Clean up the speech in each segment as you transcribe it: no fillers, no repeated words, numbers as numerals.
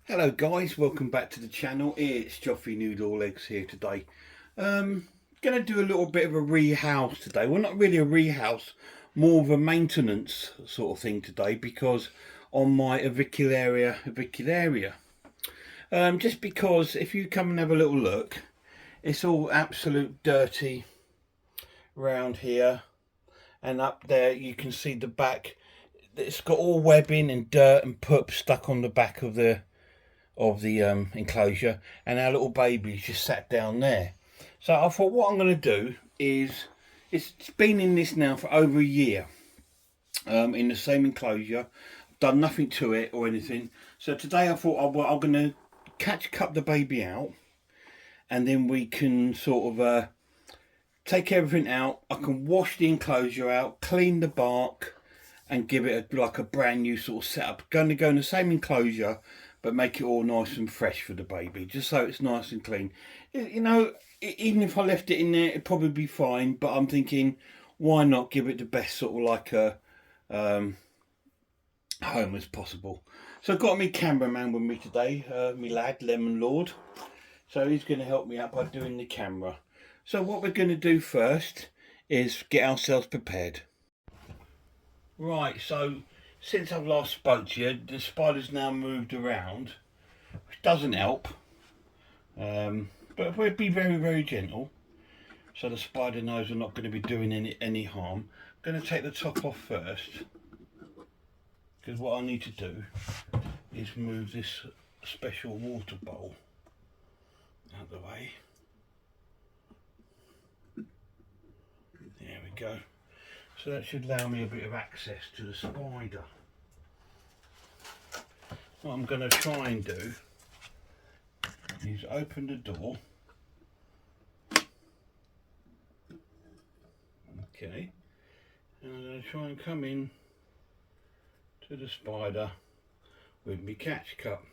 Hello guys, welcome back to the channel. It's Joffy Noodle Legs here today. Gonna do a little bit of a rehouse today. Well, not really a rehouse, more of a maintenance sort of thing today, because on my Avicularia, just because if you come and have a little look, it's all absolute dirty round here, and up there you can see the back. It's got all webbing and dirt and poop stuck on the back of the enclosure, and our little baby's just sat down there. So I thought what I'm going to do is, it's been in this now for over a year, in the same enclosure. I've done nothing to it or anything. So today I thought I'm going to cut the baby out, and then we can sort of take everything out. I can wash the enclosure out, clean the bark, and give it like a brand new sort of setup. Going to go in the same enclosure, but make it all nice and fresh for the baby, just so it's nice and clean. You know, even if I left it in there, it'd probably be fine, but I'm thinking, why not give it the best sort of like a home as possible. So I've got my cameraman with me today, my lad, Lemon Lord. So he's going to help me out by doing the camera. So what we're going to do first is get ourselves prepared. Right, so since I've last spoke to you, the spider's now moved around, which doesn't help, but we'll be very, very gentle, so the spider knows we're not going to be doing any harm. I'm going to take the top off first, because what I need to do is move this special water bowl out of the way. There we go. So that should allow me a bit of access to the spider. What I'm going to try and do is open the door. Okay. And I'm going to try and come in to the spider with my catch cup.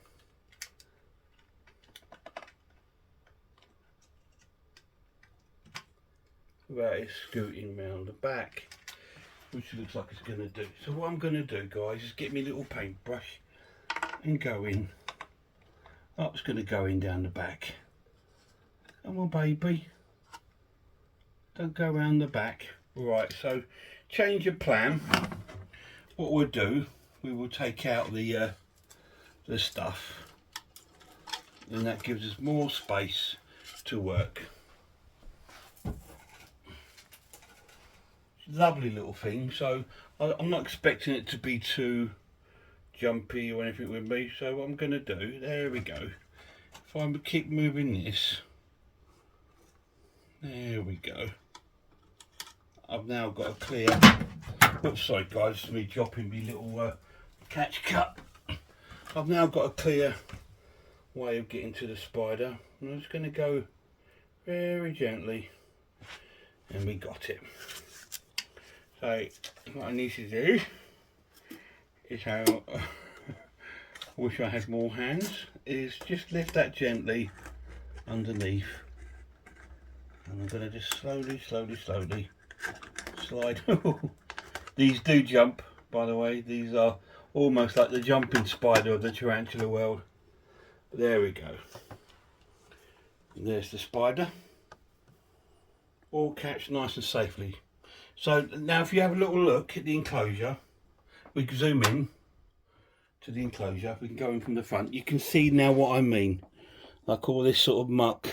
Without it scooting round the back, which looks like it's going to do. So what I'm going to do, guys, is get me little paintbrush and go in. Oh, it's going to go in down the back. Come on, baby. Don't go round the back. Right, so change of plan. What we'll do, we will take out the stuff, and that gives us more space to work. Lovely little thing. So I'm not expecting it to be too jumpy or anything with me. So what I'm going to do, there we go. If I keep moving this, there we go. I've now got a clear. Oops, sorry guys, it's me dropping my little catch cup. I've now got a clear way of getting to the spider. I'm just going to go very gently, and we got it. So what I need to do is how I wish I had more hands, is just lift that gently underneath, and I'm going to just slowly slide. These do jump, by the way. These are almost like the jumping spider of the tarantula world. But there we go. And there's the spider, all catched nice and safely. So now if you have a little look at the enclosure, we can zoom in to the enclosure, we can go in from the front. You can see now what I mean, like all this sort of muck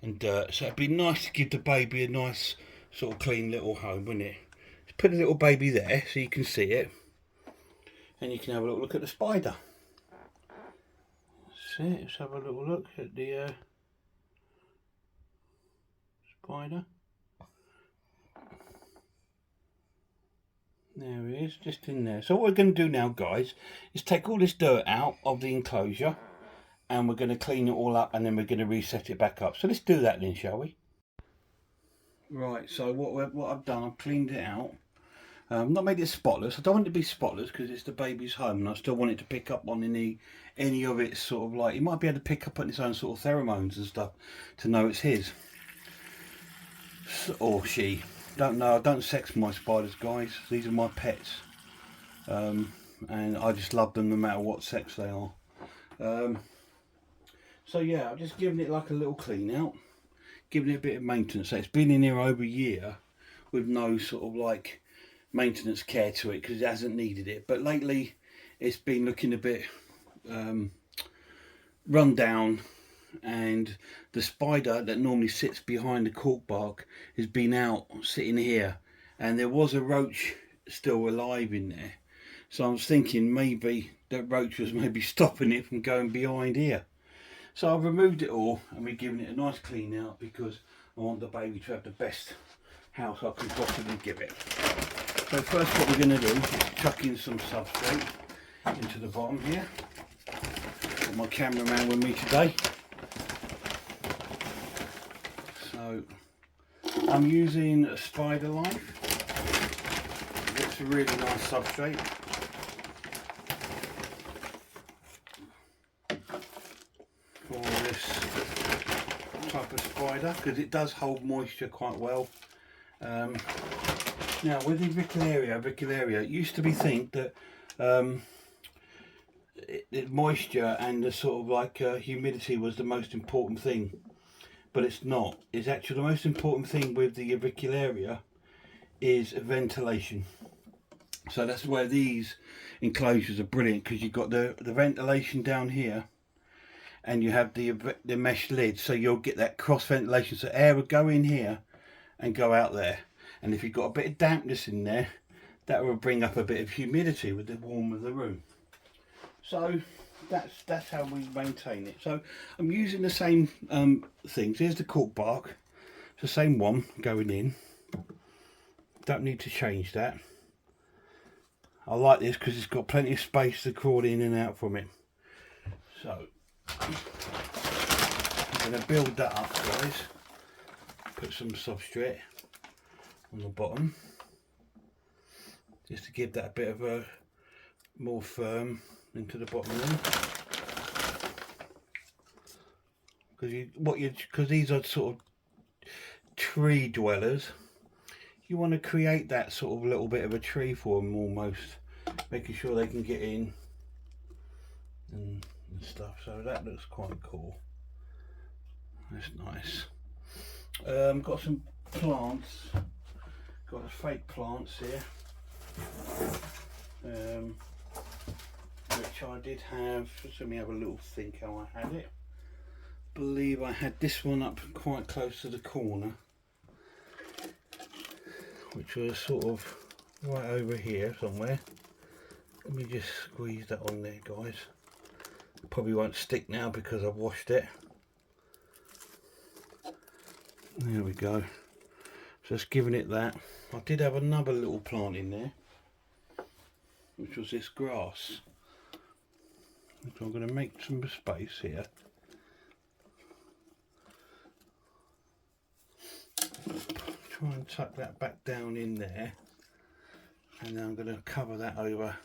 and dirt. So it'd be nice to give the baby a nice sort of clean little home, wouldn't it? Let's put a little baby there so you can see it, and you can have a little look at the spider. That's it. Let's have a little look at the spider. There he is, just in there. So what we're going to do now, guys, is take all this dirt out of the enclosure, and we're going to clean it all up, and then we're going to reset it back up. So let's do that then, shall we? Right, so what I've done, I've cleaned it out. Not made it spotless. I don't want it to be spotless because it's the baby's home, and I still want it to pick up on any of its sort of like, it might be able to pick up on its own sort of pheromones and stuff to know it's his. Or she. Don't know, I don't sex my spiders, guys. These are my pets, and I just love them no matter what sex they are. So yeah, I've just given it like a little clean out, giving it a bit of maintenance. So it's been in here over a year with no sort of like maintenance care to it because it hasn't needed it. But lately it's been looking a bit run down, and the spider that normally sits behind the cork bark has been out sitting here, and there was a roach still alive in there. So I was thinking maybe that roach was maybe stopping it from going behind here. So I've removed it all and we're giving it a nice clean out because I want the baby to have the best house I can possibly give it. So first what we're going to do is chuck in some substrate into the bottom here. Got my cameraman with me today. So I'm using a Spider Life. It's a really nice substrate. For this type of spider, because it does hold moisture quite well. Now with the Avicularia, it used to be think that moisture and the sort of like humidity was the most important thing, but it's not. It's actually the most important thing with the Avicularia is ventilation. So that's where these enclosures are brilliant, because you've got the ventilation down here, and you have the mesh lid, so you'll get that cross ventilation, so air will go in here and go out there. And if you've got a bit of dampness in there, that will bring up a bit of humidity with the warmth of the room. So that's how we maintain it. So I'm using the same things. Here's the cork bark, it's the same one going in. Don't need to change that. I like this because it's got plenty of space to crawl in and out from it. So I'm going to build that up, guys. Put some substrate on the bottom just to give that a bit of a more firm into the bottom there. Because these are sort of tree dwellers, you want to create that sort of little bit of a tree for them almost, making sure they can get in and stuff. So that looks quite cool. That's nice. Got some plants, got the fake plants here, which I did have. Just let me have a little think how I had it. Believe I had this one up quite close to the corner, which was sort of right over here somewhere. Let me just squeeze that on there, guys. It probably won't stick now because I've washed it. There we go. Just giving it that. I did have another little plant in there, which was this grass. So I'm going to make some space here. Try and tuck that back down in there, and then I'm going to cover that over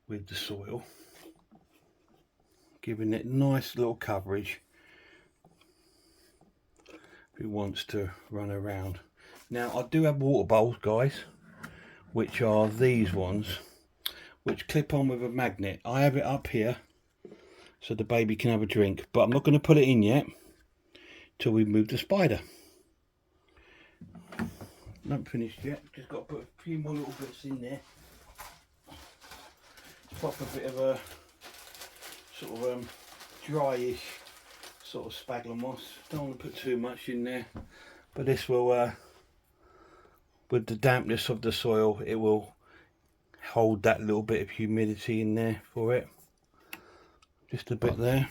with the soil, giving it nice little coverage if it wants to run around. Now I do have water bowls, guys, which are these ones, which clip on with a magnet. I have it up here so the baby can have a drink, but I'm not going to put it in yet till we move the spider. Not finished yet, just got to put a few more little bits in there. Pop a bit of a sort of dryish sort of sphagnum moss. Don't want to put too much in there, but this will, with the dampness of the soil, it will hold that little bit of humidity in there for it. Just a bit there.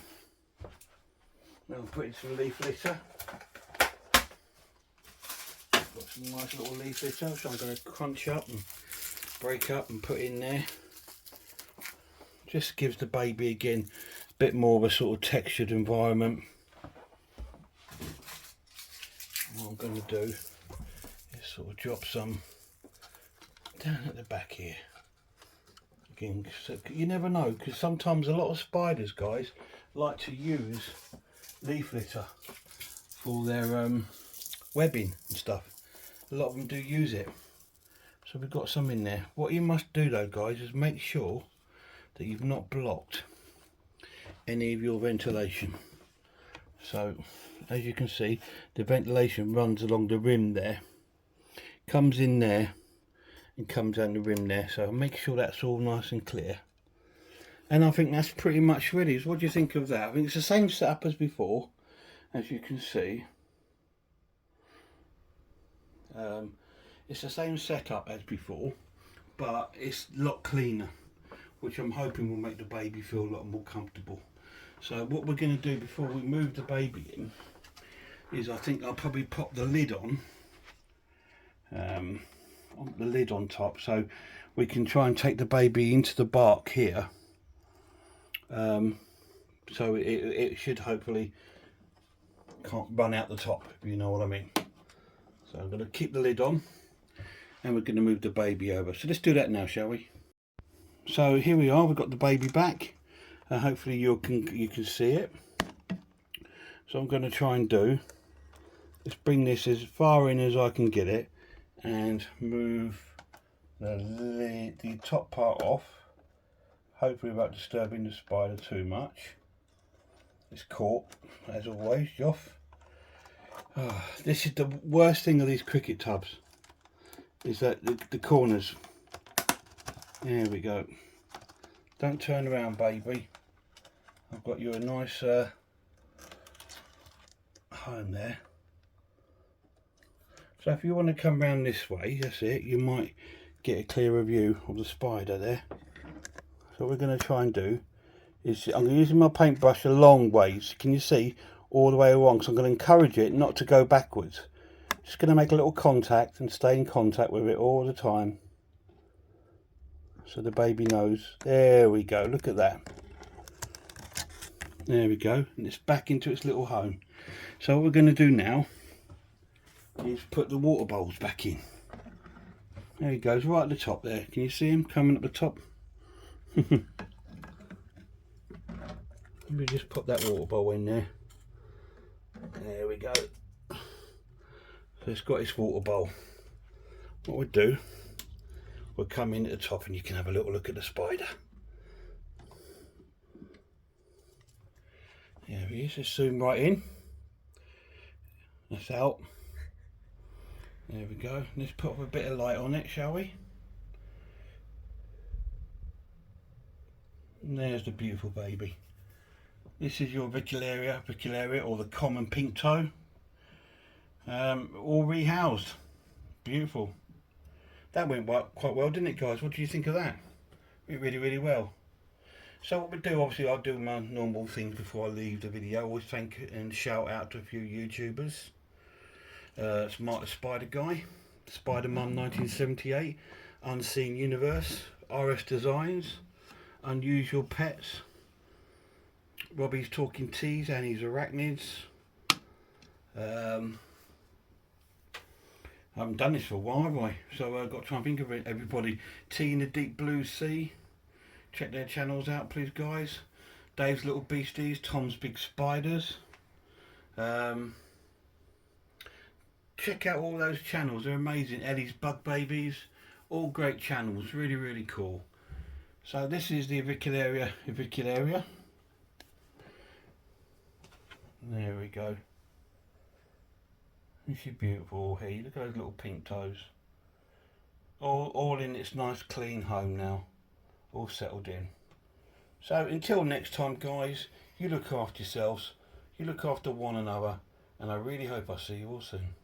Now I'm putting some leaf litter. Got some nice little leaf litter, so I'm going to crunch up and break up and put in there. Just gives the baby again a bit more of a sort of textured environment. What I'm going to do is sort of drop some down at the back here. Again, so you never know, because sometimes a lot of spiders, guys, like to use leaf litter for their webbing and stuff. A lot of them do use it. So we've got some in there. What you must do though, guys, is make sure that you've not blocked any of your ventilation. So as you can see, the ventilation runs along the rim there, comes in there and comes down the rim there, so make sure that's all nice and clear. And I think that's pretty much ready. So what do you think of that? I think it's the same setup as before, as you can see. It's the same setup as before, but it's a lot cleaner, which I'm hoping will make the baby feel a lot more comfortable. So what we're going to do before we move the baby in is, I think I'll probably pop the lid on top, so we can try and take the baby into the bark here. So it should hopefully can't run out the top, if you know what I mean. So I'm going to keep the lid on and we're going to move the baby over. So let's do that now, shall we? So here we are, we've got the baby back. Hopefully you can see it. So I'm going to try and do is bring this as far in as I can get it and move the top part off, hopefully without disturbing the spider too much. It's caught, as always, Joff. Oh, this is the worst thing of these cricket tubs, is that the corners. There we go. Don't turn around, baby. I've got you a nice home there. So if you want to come round this way, that's it, you might get a clearer view of the spider there. So what we're going to try and do is, I'm using my paintbrush a long ways, can you see, all the way along, so I'm going to encourage it not to go backwards. Just going to make a little contact and stay in contact with it all the time, so the baby knows. There we go, look at that. There we go, and it's back into its little home. So what we're going to do now is put the water bowls back in. There he goes, right at the top there. Can you see him coming at the top? Let me just put that water bowl in there. There we go. So it's got its water bowl. What we'll do, we'll come in at the top and you can have a little look at the spider. There he is, let's zoom right in. That's out. There we go. Let's put a bit of light on it, shall we? And there's the beautiful baby. This is your Avicularia, or the common pink toe. All rehoused. Beautiful. That went quite well, didn't it, guys? What do you think of that? It really, really well. So what we do, obviously, I'll do my normal things before I leave the video. I always thank and shout out to a few YouTubers. Smart the Spider Guy, Spider Mum 1978, Unseen Universe, RS Designs, Unusual Pets, Robbie's Talking Teas, Annie's Arachnids. I haven't done this for a while, have I? So I've got to try and think of it. Everybody, Tea in the Deep Blue Sea, check their channels out, please, guys. Dave's Little Beasties, Tom's Big Spiders. Check out all those channels, they're amazing. Ellie's Bug Babies, all great channels, really, really cool. So this is the Avicularia. There we go. This is beautiful here. Look at those little pink toes. All in its nice clean home now. All settled in. So until next time, guys, you look after yourselves, you look after one another, and I really hope I see you all soon.